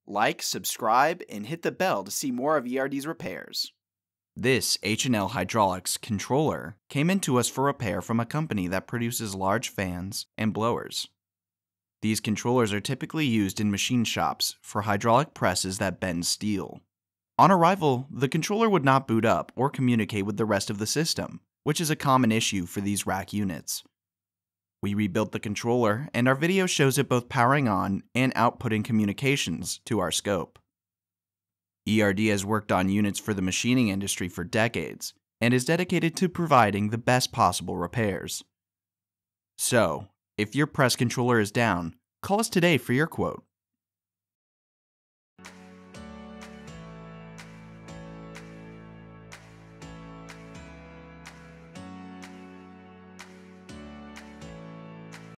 Like, subscribe, and hit the bell to see more of ERD's repairs. This H+L Hydraulics controller came into us for repair from a company that produces large fans and blowers. These controllers are typically used in machine shops for hydraulic presses that bend steel. On arrival, the controller would not boot up or communicate with the rest of the system, which is a common issue for these rack units. We rebuilt the controller, and our video shows it both powering on and outputting communications to our scope. ERD has worked on units for the machining industry for decades and is dedicated to providing the best possible repairs. So, if your press controller is down, call us today for your quote.